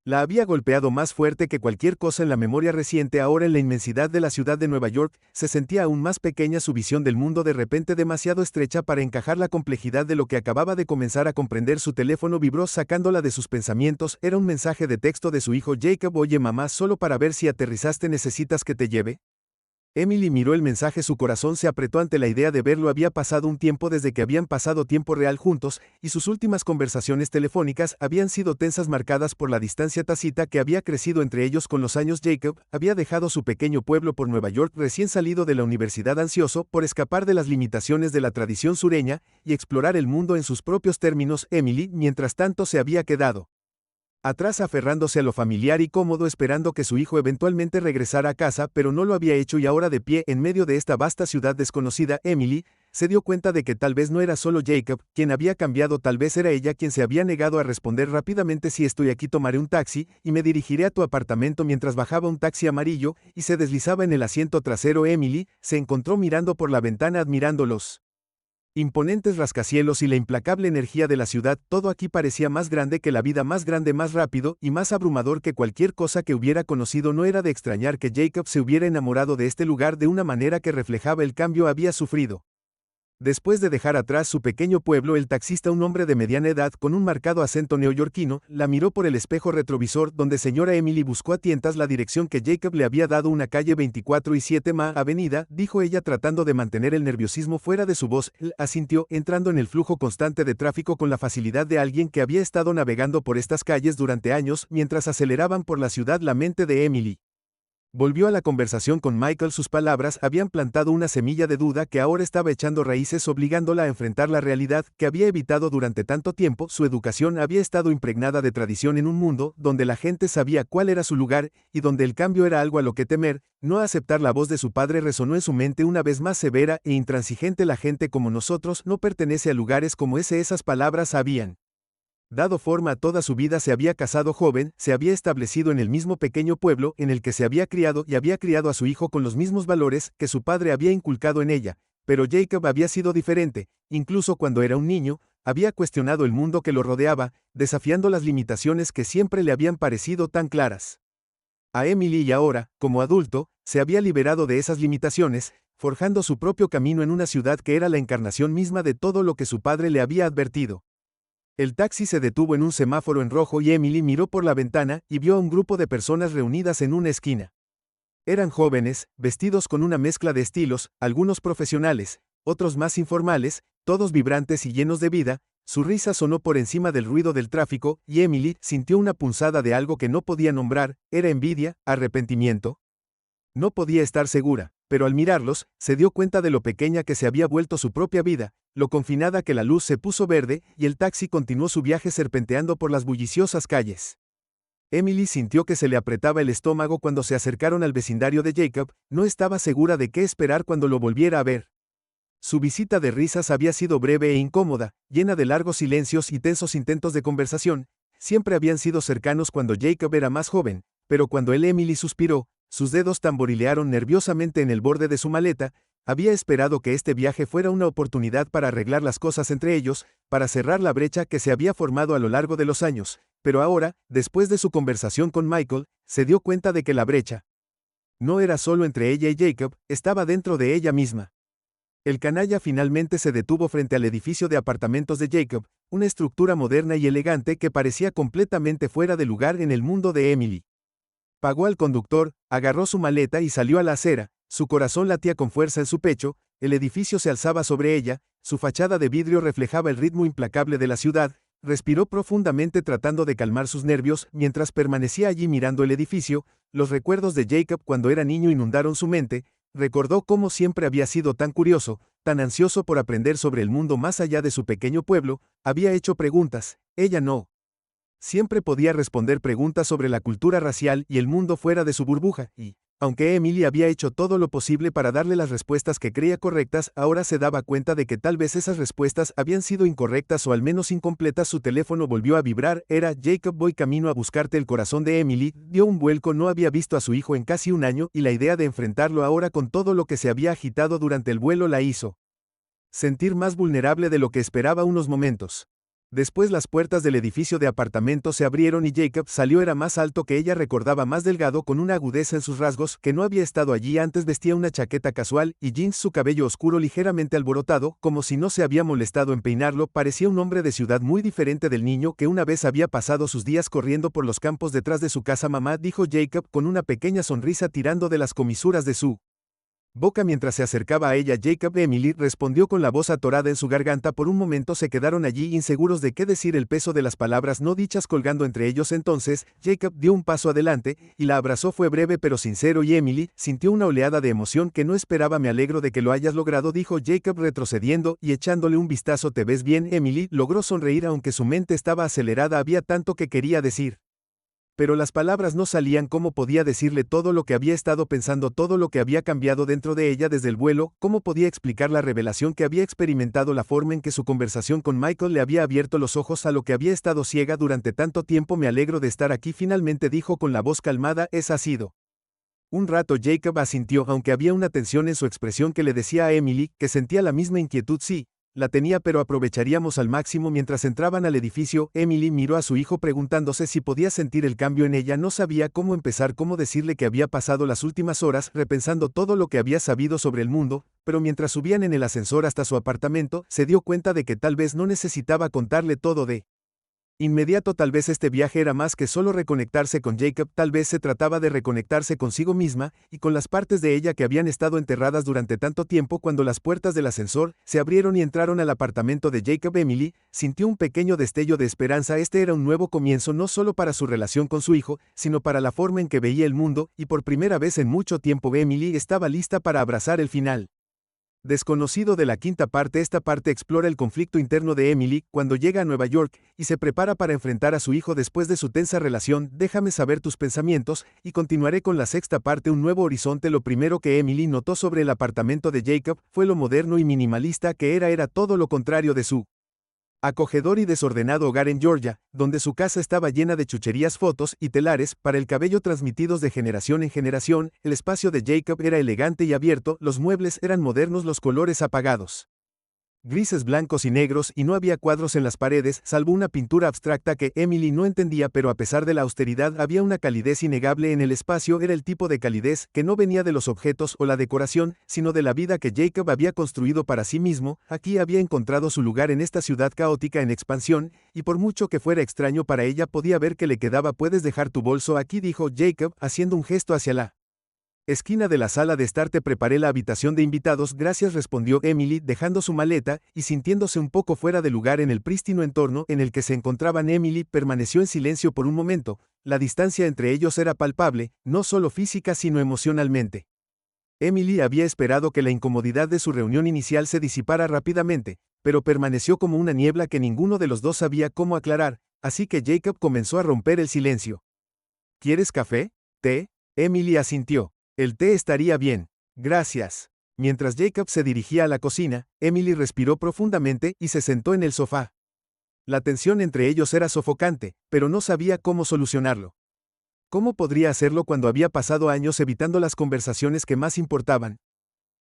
La había golpeado más fuerte que cualquier cosa en la memoria reciente. Ahora, en la inmensidad de la ciudad de Nueva York, se sentía aún más pequeña, su visión del mundo de repente demasiado estrecha para encajar la complejidad de lo que acababa de comenzar a comprender. Su teléfono vibró sacándola de sus pensamientos. Era un mensaje de texto de su hijo Jacob. Oye mamá, solo para ver si aterrizaste, ¿necesitas que te lleve? Emily miró el mensaje, su corazón se apretó ante la idea de verlo. Había pasado un tiempo desde que habían pasado tiempo real juntos, y sus últimas conversaciones telefónicas habían sido tensas, marcadas por la distancia tácita que había crecido entre ellos con los años. Jacob había dejado su pequeño pueblo por Nueva York recién salido de la universidad, ansioso por escapar de las limitaciones de la tradición sureña y explorar el mundo en sus propios términos. Emily, mientras tanto, se había quedado atrás, aferrándose a lo familiar y cómodo, esperando que su hijo eventualmente regresara a casa, pero no lo había hecho. Y ahora, de pie en medio de esta vasta ciudad desconocida, Emily se dio cuenta de que tal vez no era solo Jacob quien había cambiado, tal vez era ella quien se había negado a responder rápidamente. Si estoy aquí, tomaré un taxi y me dirigiré a tu apartamento. Mientras bajaba un taxi amarillo y se deslizaba en el asiento trasero, Emily se encontró mirando por la ventana, admirando los imponentes rascacielos y la implacable energía de la ciudad. Todo aquí parecía más grande que la vida, más grande, más rápido y más abrumador que cualquier cosa que hubiera conocido. No era de extrañar que Jacob se hubiera enamorado de este lugar de una manera que reflejaba el cambio había sufrido. Después de dejar atrás su pequeño pueblo, el taxista, un hombre de mediana edad con un marcado acento neoyorquino, la miró por el espejo retrovisor donde señora Emily buscó a tientas la dirección que Jacob le había dado. Una calle 24 y 7 Ma Avenida, dijo ella tratando de mantener el nerviosismo fuera de su voz. Él asintió, entrando en el flujo constante de tráfico con la facilidad de alguien que había estado navegando por estas calles durante años mientras aceleraban por la ciudad. La mente de Emily volvió a la conversación con Michael. Sus palabras habían plantado una semilla de duda que ahora estaba echando raíces, obligándola a enfrentar la realidad que había evitado durante tanto tiempo. Su educación había estado impregnada de tradición en un mundo donde la gente sabía cuál era su lugar y donde el cambio era algo a lo que temer. No aceptar la voz de su padre resonó en su mente una vez más, severa e intransigente. La gente como nosotros no pertenece a lugares como ese. Esas palabras habían dado forma a toda su vida. Se había casado joven, se había establecido en el mismo pequeño pueblo en el que se había criado y había criado a su hijo con los mismos valores que su padre había inculcado en ella. Pero Jacob había sido diferente. Incluso cuando era un niño, había cuestionado el mundo que lo rodeaba, desafiando las limitaciones que siempre le habían parecido tan claras a Emily, y ahora, como adulto, se había liberado de esas limitaciones, forjando su propio camino en una ciudad que era la encarnación misma de todo lo que su padre le había advertido. El taxi se detuvo en un semáforo en rojo y Emily miró por la ventana y vio a un grupo de personas reunidas en una esquina. Eran jóvenes, vestidos con una mezcla de estilos, algunos profesionales, otros más informales, todos vibrantes y llenos de vida. Su risa sonó por encima del ruido del tráfico y Emily sintió una punzada de algo que no podía nombrar. ¿Era envidia? ¿Arrepentimiento? No podía estar segura, pero al mirarlos, se dio cuenta de lo pequeña que se había vuelto su propia vida, lo confinada que la luz se puso verde, y el taxi continuó su viaje serpenteando por las bulliciosas calles. Emily sintió que se le apretaba el estómago cuando se acercaron al vecindario de Jacob. No estaba segura de qué esperar cuando lo volviera a ver. Su visita de risas había sido breve e incómoda, llena de largos silencios y tensos intentos de conversación. Siempre habían sido cercanos cuando Jacob era más joven, pero cuando Emily suspiró, sus dedos tamborilearon nerviosamente en el borde de su maleta. Había esperado que este viaje fuera una oportunidad para arreglar las cosas entre ellos, para cerrar la brecha que se había formado a lo largo de los años, pero ahora, después de su conversación con Michael, se dio cuenta de que la brecha no era solo entre ella y Jacob, estaba dentro de ella misma. El canalla finalmente se detuvo frente al edificio de apartamentos de Jacob, una estructura moderna y elegante que parecía completamente fuera de lugar en el mundo de Emily. Pagó al conductor, agarró su maleta y salió a la acera. Su corazón latía con fuerza en su pecho. El edificio se alzaba sobre ella, su fachada de vidrio reflejaba el ritmo implacable de la ciudad, Respiró profundamente tratando de calmar sus nervios mientras permanecía allí mirando el edificio. Los recuerdos de Jacob cuando era niño inundaron su mente. Recordó cómo siempre había sido tan curioso, tan ansioso por aprender sobre el mundo más allá de su pequeño pueblo. Había hecho preguntas, ella no. Siempre podía responder preguntas sobre la cultura racial y el mundo fuera de su burbuja, y, aunque Emily había hecho todo lo posible para darle las respuestas que creía correctas, ahora se daba cuenta de que tal vez esas respuestas habían sido incorrectas o al menos incompletas. Su teléfono volvió a vibrar. Era Jacob. Voy camino a buscarte. El corazón de Emily dio un vuelco. No había visto a su hijo en casi un año, y la idea de enfrentarlo ahora con todo lo que se había agitado durante el vuelo la hizo sentir más vulnerable de lo que esperaba unos momentos. Después las puertas del edificio de apartamentos se abrieron y Jacob salió. Era más alto que ella, recordaba, más delgado, con una agudeza en sus rasgos que no había estado allí antes. Vestía una chaqueta casual y jeans, su cabello oscuro ligeramente alborotado, como si no se había molestado en peinarlo. Parecía un hombre de ciudad muy diferente del niño que una vez había pasado sus días corriendo por los campos detrás de su casa. Mamá, dijo Jacob con una pequeña sonrisa tirando de las comisuras de su boca mientras se acercaba a ella. Jacob. Emily respondió con la voz atorada en su garganta. Por un momento se quedaron allí inseguros de qué decir, el peso de las palabras no dichas colgando entre ellos. Entonces, Jacob dio un paso adelante y la abrazó. Fue breve pero sincero y Emily sintió una oleada de emoción que no esperaba. Me alegro de que lo hayas logrado, dijo Jacob retrocediendo y echándole un vistazo. ¿Te ves bien? Emily logró sonreír aunque su mente estaba acelerada. Había tanto que quería decir, pero las palabras no salían. ¿Cómo podía decirle todo lo que había estado pensando, todo lo que había cambiado dentro de ella desde el vuelo? ¿Cómo podía explicar la revelación que había experimentado, la forma en que su conversación con Michael le había abierto los ojos a lo que había estado ciega durante tanto tiempo? Me alegro de estar aquí, finalmente dijo con la voz calmada. ¿Es ha sido un rato? Jacob asintió, aunque había una tensión en su expresión que le decía a Emily que sentía la misma inquietud. Sí, la tenía, pero aprovecharíamos al máximo. Mientras entraban al edificio, Emily miró a su hijo preguntándose si podía sentir el cambio en ella. No sabía cómo empezar, cómo decirle que había pasado las últimas horas repensando todo lo que había sabido sobre el mundo, pero mientras subían en el ascensor hasta su apartamento, se dio cuenta de que tal vez no necesitaba contarle todo de inmediato. Tal vez este viaje era más que solo reconectarse con Jacob. Tal vez se trataba de reconectarse consigo misma y con las partes de ella que habían estado enterradas durante tanto tiempo. Cuando las puertas del ascensor se abrieron y entraron al apartamento de Jacob, Emily sintió un pequeño destello de esperanza. Este era un nuevo comienzo, no solo para su relación con su hijo, sino para la forma en que veía el mundo, y por primera vez en mucho tiempo Emily estaba lista para abrazar el final desconocido de la quinta parte. Esta parte explora el conflicto interno de Emily cuando llega a Nueva York y se prepara para enfrentar a su hijo después de su tensa relación. Déjame saber tus pensamientos y continuaré con la sexta parte, un nuevo horizonte. Lo primero que Emily notó sobre el apartamento de Jacob fue lo moderno y minimalista que era todo lo contrario de su acogedor y desordenado hogar en Georgia, donde su casa estaba llena de chucherías, fotos y telares para el cabello transmitidos de generación en generación. El espacio de Jacob era elegante y abierto, los muebles eran modernos, los colores apagados, grises, blancos y negros, y no había cuadros en las paredes, salvo una pintura abstracta que Emily no entendía. Pero a pesar de la austeridad había una calidez innegable en el espacio. Era el tipo de calidez que no venía de los objetos o la decoración, sino de la vida que Jacob había construido para sí mismo. Aquí había encontrado su lugar en esta ciudad caótica en expansión, y por mucho que fuera extraño para ella, podía ver que le quedaba. Puedes dejar tu bolso aquí, dijo Jacob, haciendo un gesto hacia la esquina de la sala de estar. Te preparé la habitación de invitados. Gracias, respondió Emily, dejando su maleta y sintiéndose un poco fuera de lugar en el prístino entorno en el que se encontraban. Emily permaneció en silencio por un momento. La distancia entre ellos era palpable, no solo física sino emocionalmente. Emily había esperado que la incomodidad de su reunión inicial se disipara rápidamente, pero permaneció como una niebla que ninguno de los dos sabía cómo aclarar, así que Jacob comenzó a romper el silencio. ¿Quieres café? ¿Té? Emily asintió. El té estaría bien. Gracias. Mientras Jacob se dirigía a la cocina, Emily respiró profundamente y se sentó en el sofá. La tensión entre ellos era sofocante, pero no sabía cómo solucionarlo. ¿Cómo podría hacerlo cuando había pasado años evitando las conversaciones que más importaban?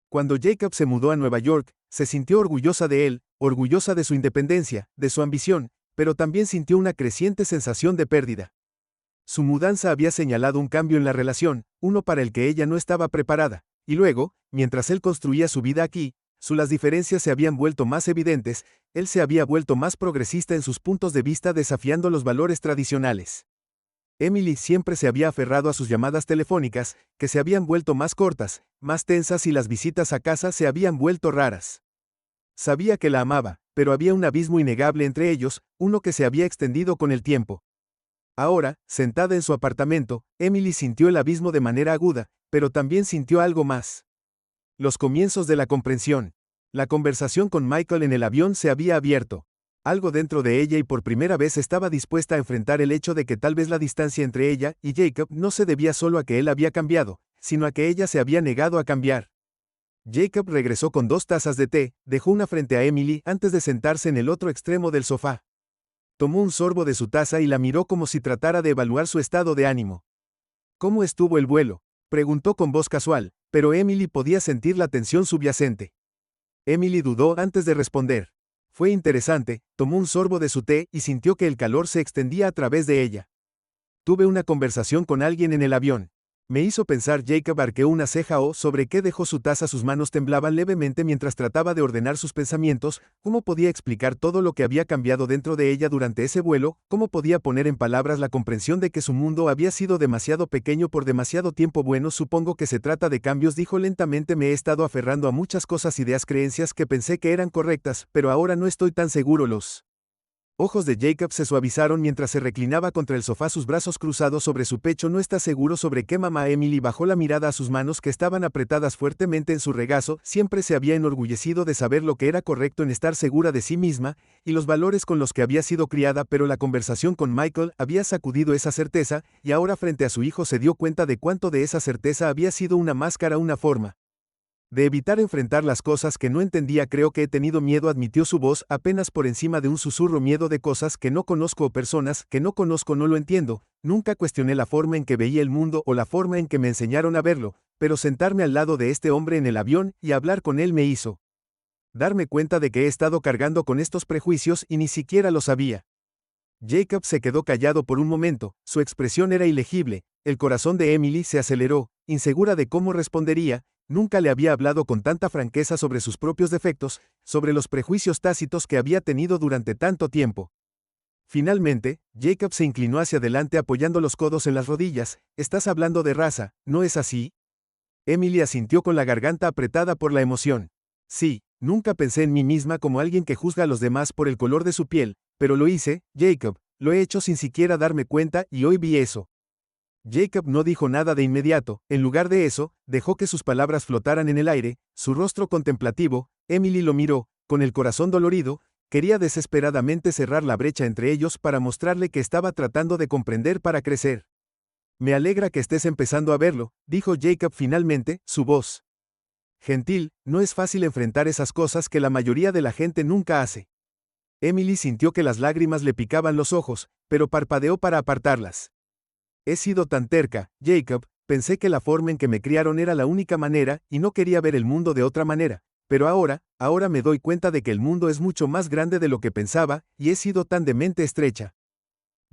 Cuando Jacob se mudó a Nueva York, se sintió orgullosa de él, orgullosa de su independencia, de su ambición, pero también sintió una creciente sensación de pérdida. Su mudanza había señalado un cambio en la relación, uno para el que ella no estaba preparada, y luego, mientras él construía su vida aquí, las diferencias se habían vuelto más evidentes. Él se había vuelto más progresista en sus puntos de vista, desafiando los valores tradicionales. Emily siempre se había aferrado a sus llamadas telefónicas, que se habían vuelto más cortas, más tensas, y las visitas a casa se habían vuelto raras. Sabía que la amaba, pero había un abismo innegable entre ellos, uno que se había extendido con el tiempo. Ahora, sentada en su apartamento, Emily sintió el abismo de manera aguda, pero también sintió algo más. Los comienzos de la comprensión. La conversación con Michael en el avión se había abierto. Algo dentro de ella y por primera vez estaba dispuesta a enfrentar el hecho de que tal vez la distancia entre ella y Jacob no se debía solo a que él había cambiado, sino a que ella se había negado a cambiar. Jacob regresó con 2 tazas de té, dejó una frente a Emily antes de sentarse en el otro extremo del sofá. Tomó un sorbo de su taza y la miró como si tratara de evaluar su estado de ánimo. ¿Cómo estuvo el vuelo?, preguntó con voz casual, pero Emily podía sentir la tensión subyacente. Emily dudó antes de responder. Fue interesante, tomó un sorbo de su té y sintió que el calor se extendía a través de ella. Tuve una conversación con alguien en el avión. Me hizo pensar. Jacob arqueó una ceja. ¿Sobre qué dejó su taza? Sus manos temblaban levemente mientras trataba de ordenar sus pensamientos. ¿Cómo podía explicar todo lo que había cambiado dentro de ella durante ese vuelo? ¿Cómo podía poner en palabras la comprensión de que su mundo había sido demasiado pequeño por demasiado tiempo? Bueno, supongo que se trata de cambios, dijo lentamente. Me he estado aferrando a muchas cosas, ideas, creencias que pensé que eran correctas, pero ahora no estoy tan seguro. Los ojos de Jacob se suavizaron mientras se reclinaba contra el sofá, sus brazos cruzados sobre su pecho. ¿No estás seguro sobre qué, mamá? Emily bajó la mirada a sus manos que estaban apretadas fuertemente en su regazo. Siempre se había enorgullecido de saber lo que era correcto, en estar segura de sí misma y los valores con los que había sido criada, pero la conversación con Michael había sacudido esa certeza, y ahora frente a su hijo se dio cuenta de cuánto de esa certeza había sido una máscara, una forma de evitar enfrentar las cosas que no entendía. Creo que he tenido miedo, admitió, su voz apenas por encima de un susurro. Miedo de cosas que no conozco o personas que no conozco. No lo entiendo. Nunca cuestioné la forma en que veía el mundo o la forma en que me enseñaron a verlo, pero sentarme al lado de este hombre en el avión y hablar con él me hizo darme cuenta de que he estado cargando con estos prejuicios y ni siquiera lo sabía. Jacob se quedó callado por un momento, su expresión era ilegible. El corazón de Emily se aceleró, insegura de cómo respondería. Nunca le había hablado con tanta franqueza sobre sus propios defectos, sobre los prejuicios tácitos que había tenido durante tanto tiempo. Finalmente, Jacob se inclinó hacia adelante apoyando los codos en las rodillas. ¿Estás hablando de raza, no es así? Emily asintió con la garganta apretada por la emoción. Sí, nunca pensé en mí misma como alguien que juzga a los demás por el color de su piel, pero lo hice, Jacob, lo he hecho sin siquiera darme cuenta, y hoy vi eso. Jacob no dijo nada de inmediato. En lugar de eso, dejó que sus palabras flotaran en el aire, su rostro contemplativo. Emily lo miró, con el corazón dolorido. Quería desesperadamente cerrar la brecha entre ellos para mostrarle que estaba tratando de comprender para crecer. Me alegra que estés empezando a verlo, dijo Jacob finalmente, su voz gentil. No es fácil enfrentar esas cosas que la mayoría de la gente nunca hace. Emily sintió que las lágrimas le picaban los ojos, pero parpadeó para apartarlas. He sido tan terca, Jacob, pensé que la forma en que me criaron era la única manera, y no quería ver el mundo de otra manera, pero ahora me doy cuenta de que el mundo es mucho más grande de lo que pensaba, y he sido tan de mente estrecha.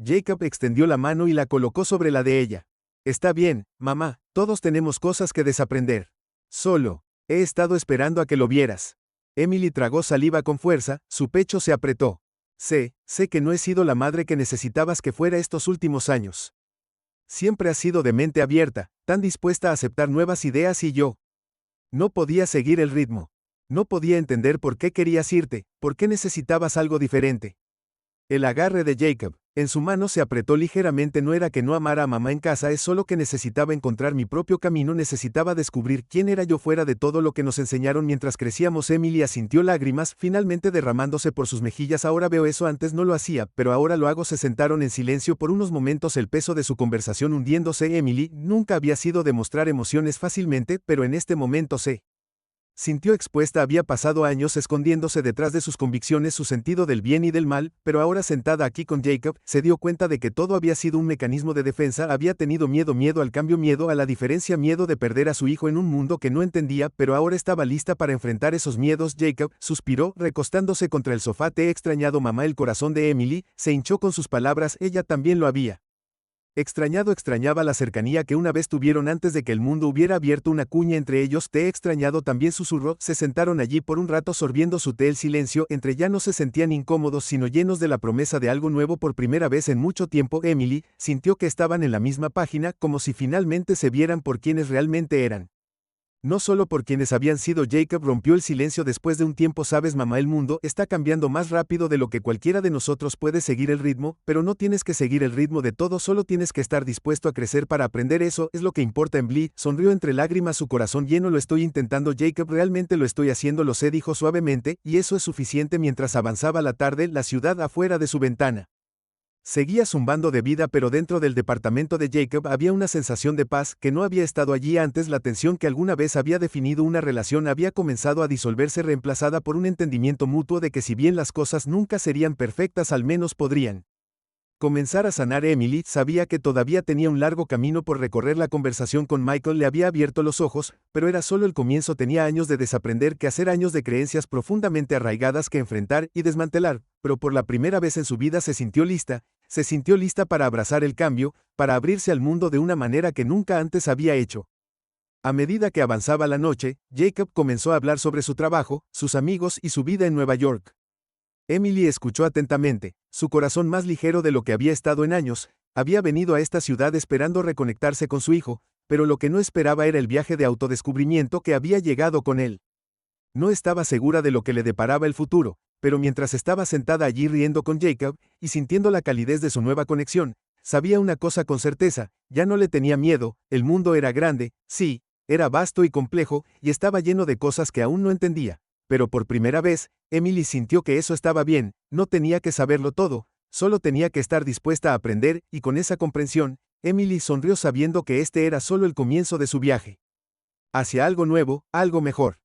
Jacob extendió la mano y la colocó sobre la de ella. Está bien, mamá, todos tenemos cosas que desaprender. Solo, he estado esperando a que lo vieras. Emily tragó saliva con fuerza, su pecho se apretó. Sé que no he sido la madre que necesitabas que fuera estos últimos años. Siempre has sido de mente abierta, tan dispuesta a aceptar nuevas ideas, y yo no podía seguir el ritmo. No podía entender por qué querías irte, por qué necesitabas algo diferente. El agarre de Jacob en su mano se apretó ligeramente. No era que no amara a mamá en casa, es solo que necesitaba encontrar mi propio camino, necesitaba descubrir quién era yo fuera de todo lo que nos enseñaron mientras crecíamos. Emily asintió, lágrimas finalmente derramándose por sus mejillas. Ahora veo eso, antes no lo hacía, pero ahora lo hago. Se sentaron en silencio por unos momentos, el peso de su conversación hundiéndose. Emily nunca había sido de mostrar emociones fácilmente, pero en este momento se sintió expuesta. Había pasado años escondiéndose detrás de sus convicciones, su sentido del bien y del mal, pero ahora sentada aquí con Jacob, se dio cuenta de que todo había sido un mecanismo de defensa. Había tenido miedo, miedo al cambio, miedo a la diferencia, miedo de perder a su hijo en un mundo que no entendía, pero ahora estaba lista para enfrentar esos miedos. Jacob suspiró, recostándose contra el sofá. Te he extrañado, mamá. El corazón de Emily se hinchó con sus palabras, ella también lo había extrañado. Extrañaba la cercanía que una vez tuvieron antes de que el mundo hubiera abierto una cuña entre ellos. Te he extrañado también, susurró. Se sentaron allí por un rato sorbiendo su té. El silencio entre ya no se sentían incómodos, sino llenos de la promesa de algo nuevo. Por primera vez en mucho tiempo, Emily sintió que estaban en la misma página, como si finalmente se vieran por quienes realmente eran. No solo por quienes habían sido. Jacob rompió el silencio después de un tiempo. Sabes, mamá, el mundo está cambiando más rápido de lo que cualquiera de nosotros puede seguir el ritmo, pero no tienes que seguir el ritmo de todo, solo tienes que estar dispuesto a crecer para aprender. Eso es lo que importa. Emily sonrió entre lágrimas, su corazón lleno. Lo estoy intentando, Jacob, realmente lo estoy haciendo, lo sé, dijo suavemente, y eso es suficiente. Mientras avanzaba la tarde, la ciudad afuera de su ventana seguía zumbando de vida, pero dentro del departamento de Jacob había una sensación de paz que no había estado allí antes. La tensión que alguna vez había definido una relación había comenzado a disolverse, reemplazada por un entendimiento mutuo de que si bien las cosas nunca serían perfectas, al menos podrían comenzar a sanar. Emily sabía que todavía tenía un largo camino por recorrer. La conversación con Michael le había abierto los ojos, pero era solo el comienzo. Tenía años de desaprender que hacer, años de creencias profundamente arraigadas que enfrentar y desmantelar, pero por la primera vez en su vida se sintió lista para abrazar el cambio, para abrirse al mundo de una manera que nunca antes había hecho. A medida que avanzaba la noche, Jacob comenzó a hablar sobre su trabajo, sus amigos y su vida en Nueva York. Emily escuchó atentamente, su corazón más ligero de lo que había estado en años. Había venido a esta ciudad esperando reconectarse con su hijo, pero lo que no esperaba era el viaje de autodescubrimiento que había llegado con él. No estaba segura de lo que le deparaba el futuro, pero mientras estaba sentada allí riendo con Jacob y sintiendo la calidez de su nueva conexión, sabía una cosa con certeza: ya no le tenía miedo. El mundo era grande, sí, era vasto y complejo, y estaba lleno de cosas que aún no entendía. Pero por primera vez, Emily sintió que eso estaba bien. No tenía que saberlo todo, solo tenía que estar dispuesta a aprender, y con esa comprensión, Emily sonrió sabiendo que este era solo el comienzo de su viaje hacia algo nuevo, algo mejor.